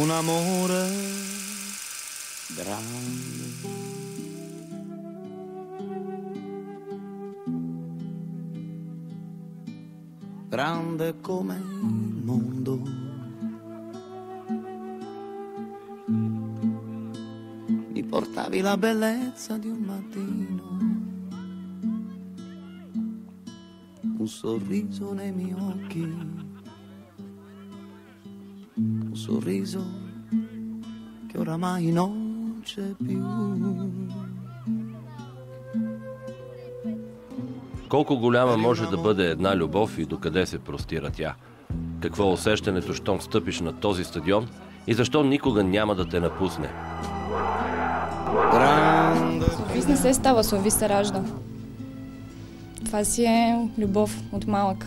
un amore grande. Grande come il mondo. Mi portavi la bellezza di un mattino, un sorriso nei miei occhi, un sorriso che oramai non c'è più. Колко голяма може да бъде една любов и докъде се простира тя? Какво е усещането, щом стъпиш на този стадион и защо никога няма да те напусне? Славист не се става, славист се ражда. Това си е любов от малък.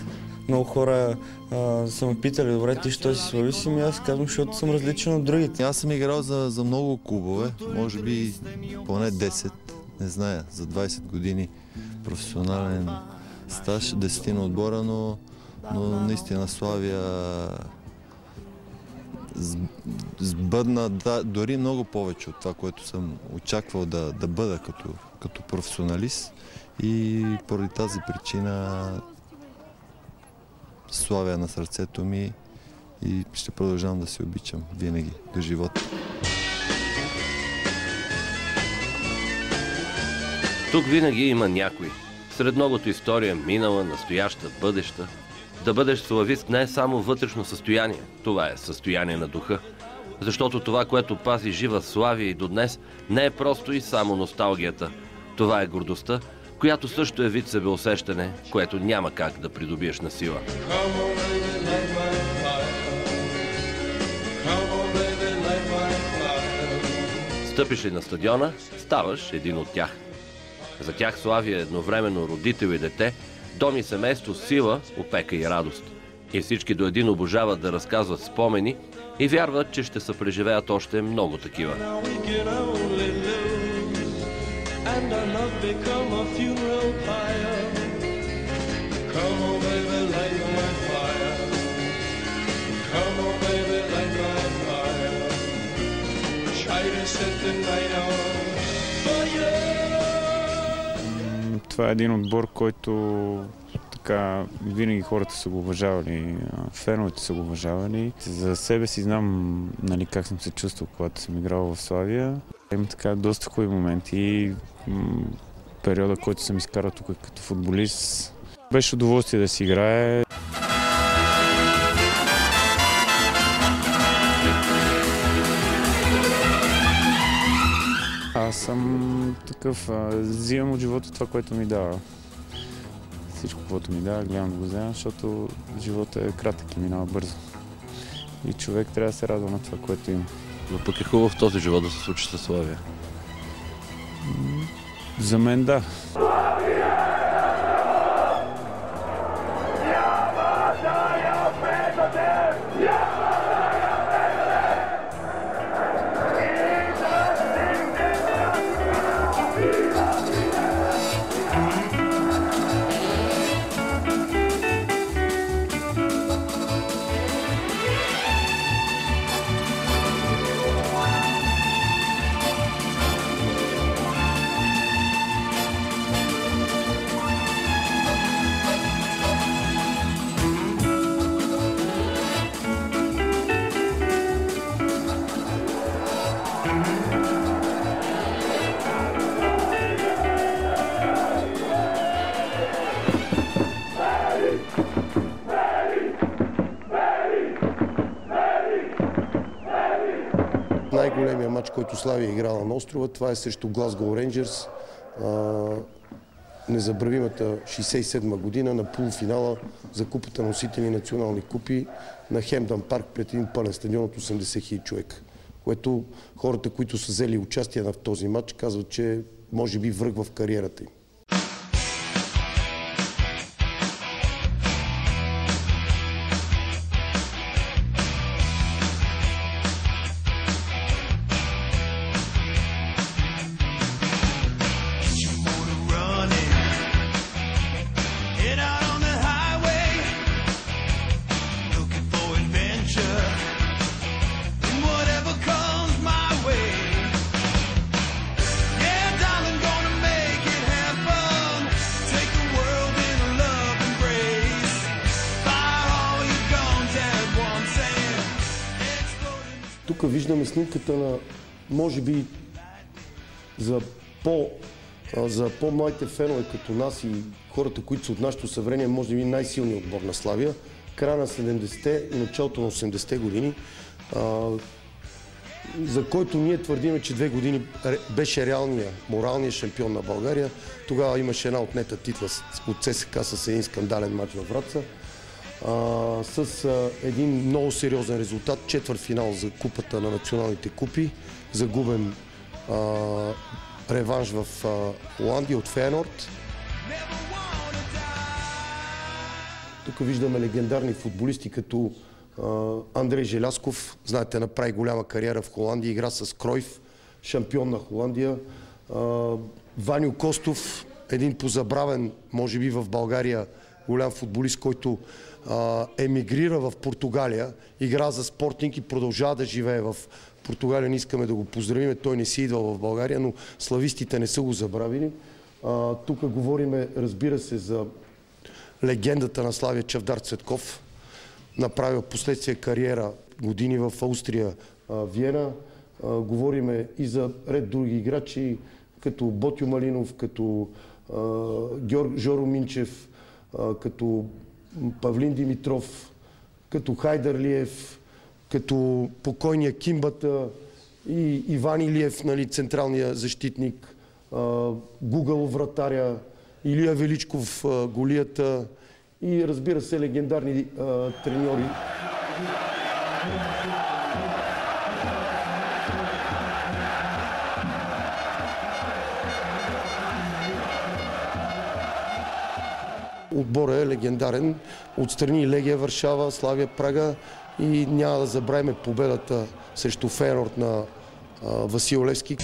Много хора са ме питали, добре, ти що си славист? И аз казвам, защото съм различен от другите. Аз съм играл за много клубове, може би поне 10, не зная, за 20 години професионален стаж, 10 на отбора, но наистина Славия сбъдна дори много повече от това, което съм очаквал да бъда като професионалист, и поради тази причина Славия на сърцето ми и ще продължавам да се обичам винаги до живота. Тук винаги има някой. Сред многото история, минала, настояща, бъдеща. Да бъдеш славист не е само вътрешно състояние. Това е състояние на духа. Защото това, което пази жива Славия и до днес, не е просто и само носталгията. Това е гордостта, която също е вид себеусещане, което няма как да придобиеш на сила. Стъпиш ли на стадиона, ставаш един от тях. За тях Славия е едновременно родител и дете, дом и семейство, сила, опека и радост. И всички до един обожават да разказват спомени и вярват, че ще се преживеят още много такива. Това е един отбор, който така винаги хората са го уважавали, феновете са го уважавали. За себе си знам, нали, как съм се чувствал, когато съм играл в Славия. Има така доста хубави моменти. Периода, който съм изкарал тук като футболист, беше удоволствие да си играе. Аз съм такъв, взимам от живота това, което ми дава. Всичко, което ми дава, гледам да го взема, защото живота е кратък и минава бързо. И човек трябва да се радва на това, което има. Но пък е хубаво в този живот да се случи със Славия. За мен да. Най-големия матч, който Славия е играла на острова, това е срещу Глазгоу Рейнджърс. Незабравимата 67-ма година на полуфинала за купата носители национални купи на Хемдън парк пред един пълен стадион от 80 000 човека. Което хората, които са взели участие в този матч, казват, че може би връх в кариерата им. What Тук виждаме снимката на, може би, за по-младите фенове като нас и хората, които са от нашето съвремие, може би най-силният отбор на Славия. Края на 70-те и началото на 80-те години, за който ние твърдиме, че 2 години беше реалният, моралният шампион на България. Тогава имаше една отнета титла от ЦСКА с един скандален матч във Враца. С един много сериозен резултат, четвъртфинал за купата на националните купи, загубен реванш в Холандия от Фейенорд. Тук виждаме легендарни футболисти като Андрей Желясков, знаете, направи голяма кариера в Холандия, игра с Кройф, шампион на Холандия. Ваню Костов, един позабравен, може би в България, голям футболист, който емигрира в Португалия, игра за Спортинг и продължава да живее в Португалия. Не искаме да го поздравим, той не си идва в България, но славистите не са го забравили. Тук говориме, разбира се, за легендата на Славия Чавдар Цветков. Направил последствие кариера години в Австрия, Виена. Говориме и за ред други играчи, като Ботю Малинов, като Жоро Минчев, като Павлин Димитров, като Хайдарлиев, като покойния Кимбата и Иван Илиев, нали, централния защитник, Гугъл вратаря, Илия Величков, голията и, разбира се, легендарни треньори. Отборът е легендарен. Отстрани Легия Варшава, Славия Прага и няма да забравим победата срещу Фейенорд на Васил Левски.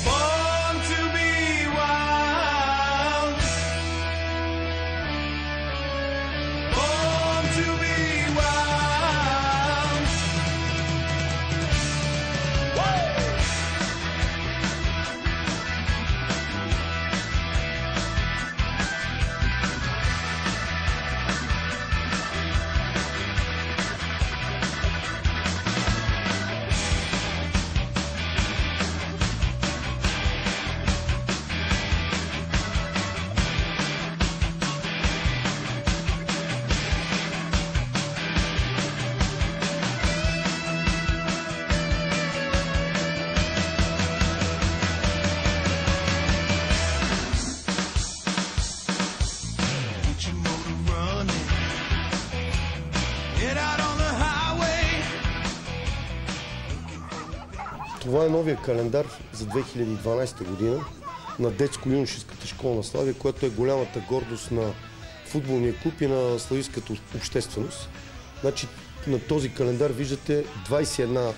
Това е новия календар за 2012 година на детско-юношеската школа на Славия, която е голямата гордост на футболния клуб и на славийската общественост. Значи, на този календар виждате 21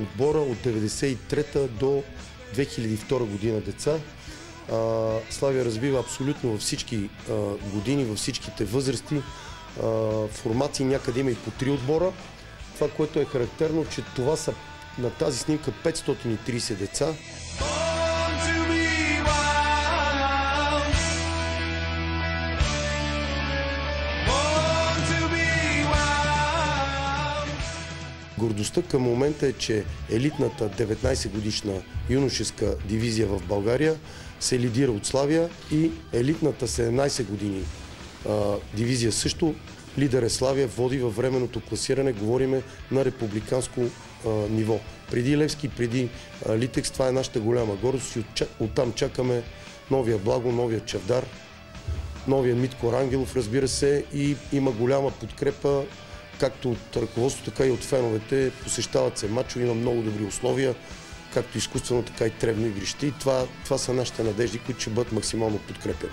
отбора от 1993 до 2002 година деца. Славия развива абсолютно във всички години, във всичките възрасти. Формации някъде има и по 3 отбора. Това, което е характерно, че това са на тази снимка 530 деца. Гордостта към момента е, че елитната 19-годишна юношеска дивизия в България се лидира от Славия и елитната 17 години дивизия също. Лидер е Славия, води във временното класиране, говориме на републиканско ниво. Преди Левски, преди Литекс, това е нашата голяма гордост и оттам чакаме новия Благо, новия Чавдар, новия Митко Рангелов, разбира се, и има голяма подкрепа както от ръководството, така и от феновете. Посещават се мачове, има много добри условия, както изкуствено, така и тревно игрище. И това са нашите надежди, които ще бъдат максимално подкрепени.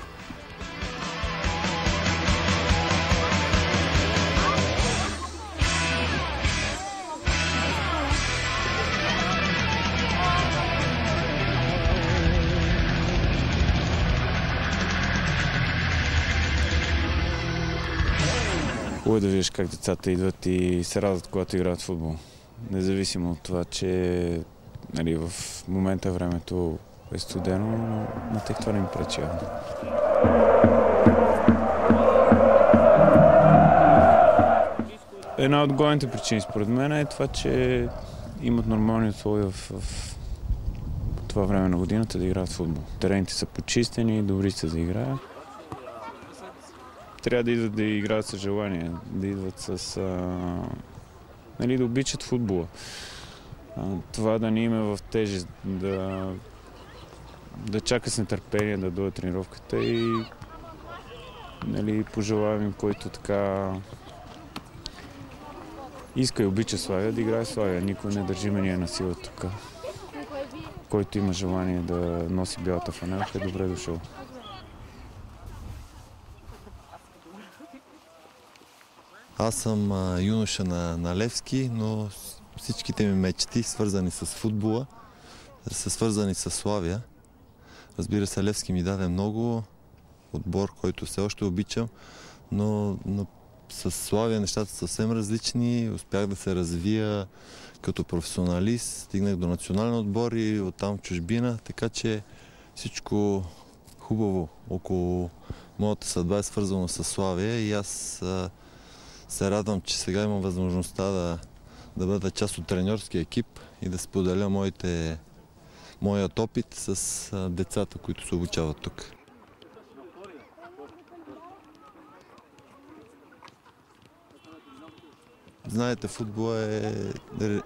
Хубаво е да видиш как децата идват и се радват, когато играят футбол. Независимо от това, че нали, в момента времето е студено, но на тях това не им пречи. Една от главните причини според мен е това, че имат нормални условия в това време на годината да играят в футбол. Терените са почистени, добри са да играят. Трябва да идват да играят с желание, да идват с... да обичат футбола. Това да не има в тежест, да чака с нетърпение да дойде тренировката и пожелавам им, който така иска и обича Славия, да играе Славия. Никой не държиме ние на сила тук. Който има желание да носи бялата фанелка, е добре дошъл. Аз съм юноша на Левски, но всичките ми мечти, свързани с футбола, са свързани с Славия. Разбира се, Левски ми даде много, отбор, който все още обичам, но с Славия нещата са съвсем различни. Успях да се развия като професионалист, стигнах до национален отбор и оттам в чужбина, така че всичко хубаво около моята съдба е свързано с Славия и аз се радвам, че сега имам възможността да бъда част от треньорския екип и да споделя моят опит с децата, които се обучават тук. Знаете, футбол е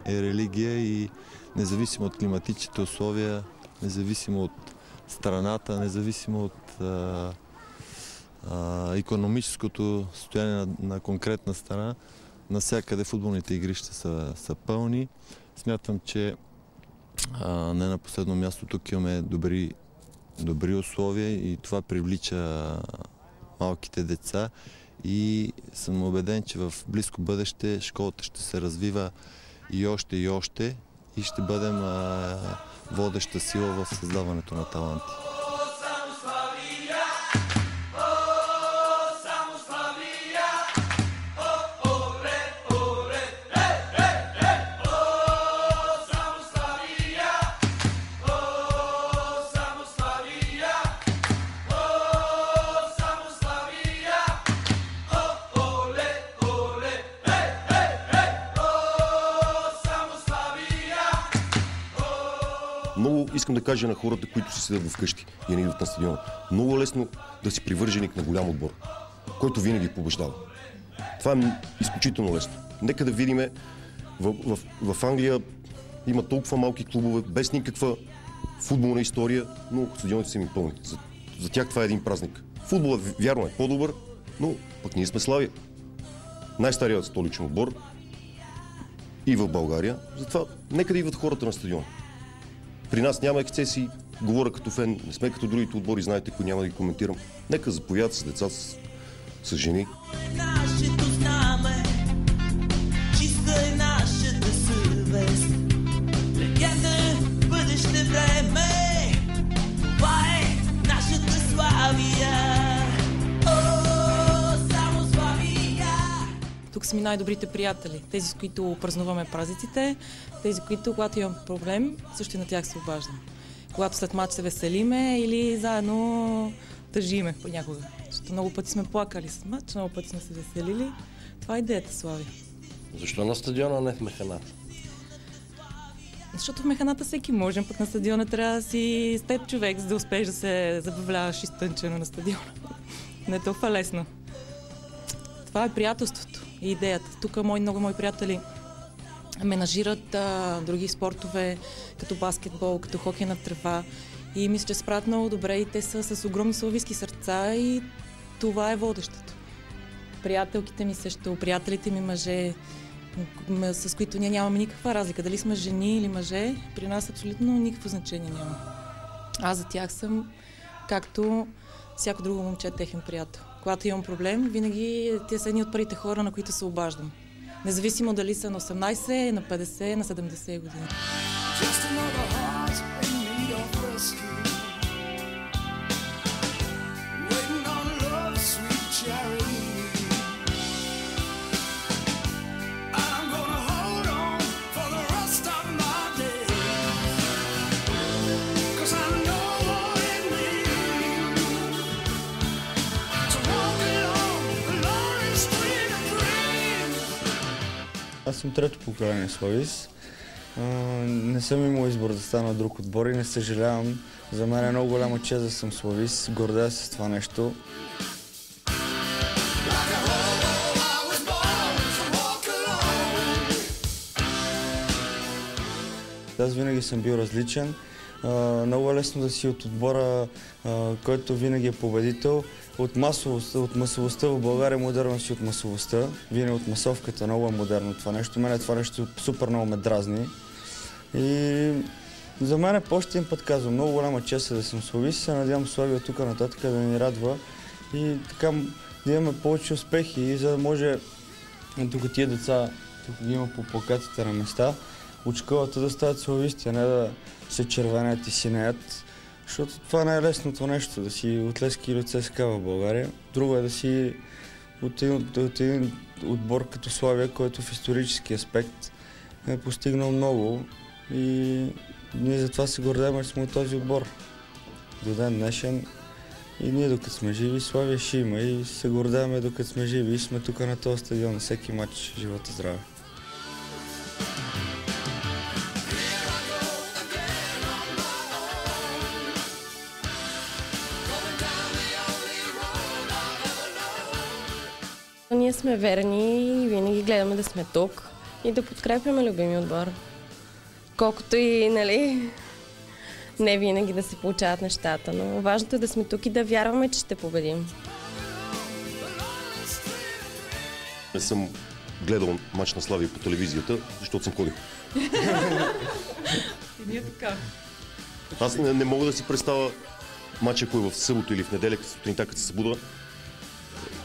религия и независимо от климатичните условия, независимо от страната, независимо от икономическото състояние на конкретна страна, навсякъде футболните игрища са пълни. Смятам, че не на последно място тук имаме добри условия и това привлича малките деца. И съм убеден, че в близко бъдеще школата ще се развива и още и ще бъдем водеща сила в създаването на таланти. Много искам да кажа на хората, които си седят вкъщи и не идват на стадиона. Много е лесно да си привърженик на голям отбор, който винаги побеждава. Това е изключително лесно. Нека да видим, в Англия има толкова малки клубове, без никаква футболна история, но стадионите са ми пълни. За тях това е един празник. Футболът, вярно, е по-добър, но пък ние сме Славия. Най-старият столичен отбор и в България. Затова нека да идват хората на стадиона. При нас няма ексцесии, говоря като фен, не сме като другите отбори, знаете, които няма да ги коментирам. Нека заповядат с деца, с жени. Нашето знаме, чиста е нашата съвест. Легенда, бъдеще време, това е нашата Славия. О, само Славия! Тук са ми най-добрите приятели, тези, с които празнуваме празниците, тези, които, когато имам проблем, също и на тях се обаждам. Когато след мач се веселиме или заедно тъжиме понякога. Защото много пъти сме плакали с мач, много пъти сме се веселили. Това е идеята, Слави. Защо на стадиона, не в механата? Защото в механата всеки може, пък на стадиона трябва да си с теб човек, за да успееш да се забавляваш изтънчено на стадиона. Не е толкова лесно. Това е приятелството и идеята. Тук много мои приятели менажират други спортове, като баскетбол, като хокей на трева. И мисля, че се правят много добре и те са с огромни славийски сърца и това е водещото. Приятелките ми също, приятелите ми мъже, с които ние нямаме никаква разлика. Дали сме жени или мъже, при нас абсолютно никакво значение няма. Аз за тях съм както всяко друго момче техен приятел. Когато имам проблем, винаги те са едни от първите хора, на които се обаждам. Независимо дали са на 18, на 50, на 70 години. Аз съм трето поколение славист Не съм имал избор да стана друг отбор и не съжалявам. За мен е много голяма чест да съм славист. Гордея се с това нещо. Аз винаги съм бил различен. Много е лесно да си от отбора, който винаги е победител. От масовостта в България модерно си от масовостта. Винаги от масовката. Много е модерно това нещо. Мене това нещо супер много ме дразни. И за мен още един път казвам, много голяма чест е да съм славист. Се надявам Славия тук нататък да ни радва и така да имаме повече успехи, за да може тук тия деца, тук ги има по плакатите на места, от школата да стават слависти, а не да се червенят и синеят. Защото това не е лесното нещо, да си от Левски или от ЦСКА в България. Друго е да си от един отбор като Славия, който в исторически аспект е постигнал много и ние затова се гордеем, че сме от този отбор. До ден днешен и ние докато сме живи, Славия ще има и се гордеем докато сме живи и сме тук на този стадион, на всеки матч. Живота здраве! Ние сме верни и винаги гледаме да сме тук и да подкрепяме любимия отбор. Колкото и, нали, не винаги да се получават нещата, но важното е да сме тук и да вярваме, че ще победим. Не съм гледал мач на Славия по телевизията, защото съм ходил. И ние така. Аз не мога да си представя матча, ако е в събота или в неделя, сутринта, като се събуда.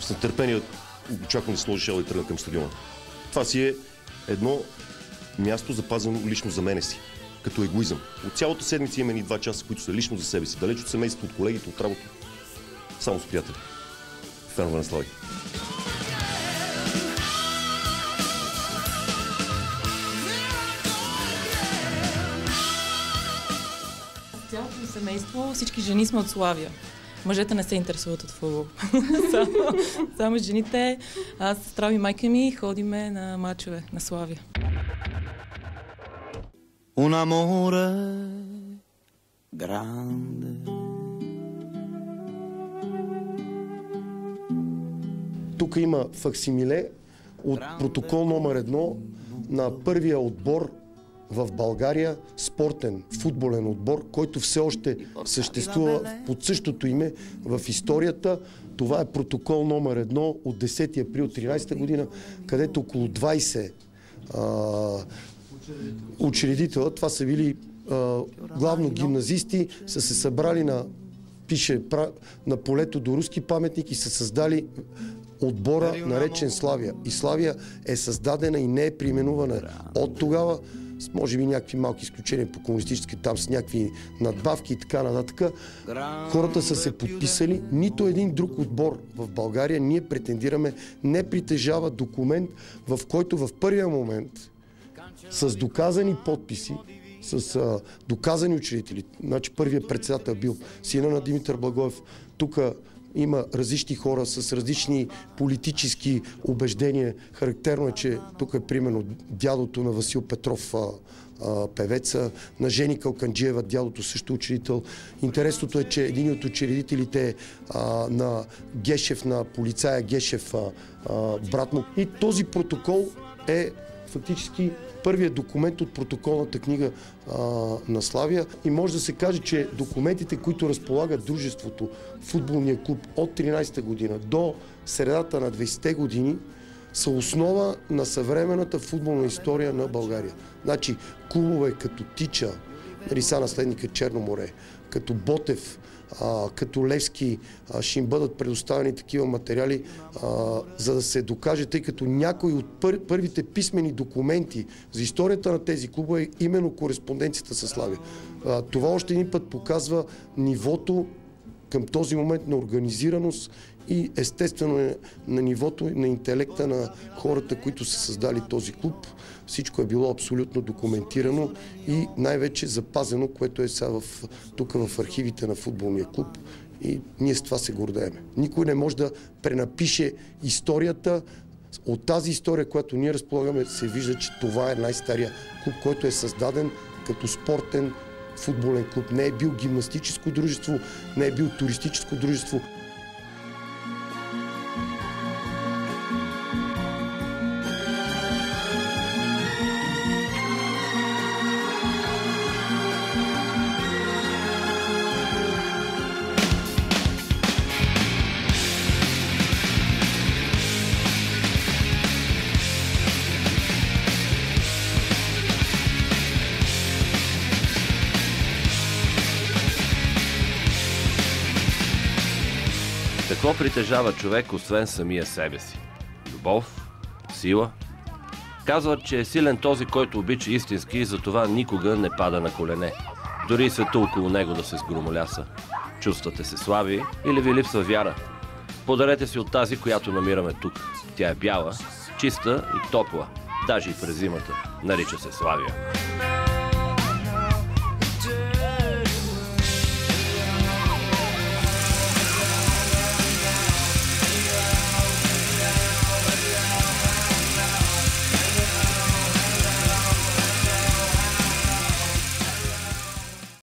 С нетърпение очаквам да сложи шел и тръгна към стадиона. Това си е едно място запазено лично за мене си, като егоизъм. От цялата седмица има ни 2 часа, които са лично за себе си, далеч от семейството, от колегите, от работа. Само с приятели. Фенове на Славия. Цялото ми семейство, всички жени сме от Славия. Мъжете не се интересуват от футбол. Само жените. Аз, сестра ми, майка ми ходиме на мачове на Славия. Un amore grande. Тук има факсимиле от протокол номер 1 на първия отбор в България, спортен, футболен отбор, който все още съществува под същото име в историята. Това е протокол номер 1 от 10 април 13 година, където около 20 учредителя, това са били главно гимназисти, са се събрали на полето до руски паметник и са създали отбора, наречен Славия. И Славия е създадена и не е преименувана от тогава, с може би някакви малки изключения по комунистически, там с някакви надбавки и така нататък. Хората са се подписали. Нито един друг отбор в България, ние претендираме, не притежава документ, в който в първия момент с доказани подписи, с доказани учредители. Значи първият председател бил сина на Димитър Благоев. Тук има различни хора с различни политически убеждения. Характерно е, че тук е примерно дядото на Васил Петров, певеца, на Жени Калканджиева, дядото също учредител. Интересното е, че един от учредителите на Гешев, на полицая Гешев, брат му. И този протокол е фактически първият документ от протоколната книга на Славия и може да се каже, че документите, които разполагат дружеството, футболния клуб от 13-та година до средата на 20-те години, са основа на съвременната футболна история на България. Значи клубове като Тича, Риса наследника Черно море, като Ботев, като Левски, ще им бъдат предоставени такива материали, за да се докаже, тъй като някои от първите писмени документи за историята на тези клубове е именно кореспонденцията с Славия. Това още един път показва нивото към този момент на организираност и естествено на нивото на интелекта на хората, които са създали този клуб. Всичко е било абсолютно документирано и най-вече запазено, което е сега тук в архивите на футболния клуб. И ние с това се гордеем. Никой не може да пренапише историята От тази история, която ние разполагаме, се вижда, че това е най-стария клуб, който е създаден като спортен футболен клуб. Не е бил гимнастическо дружество, не е бил туристическо дружество. Какво притежава човек, освен самия себе си? Любов? Сила? Казват, че е силен този, който обича истински и затова никога не пада на колене. Дори и света около него да се сгромоляса. Чувствате се слаби или ви липсва вяра? Подарете си от тази, която намираме тук. Тя е бяла, чиста и топла, даже и през зимата. Нарича се Славия.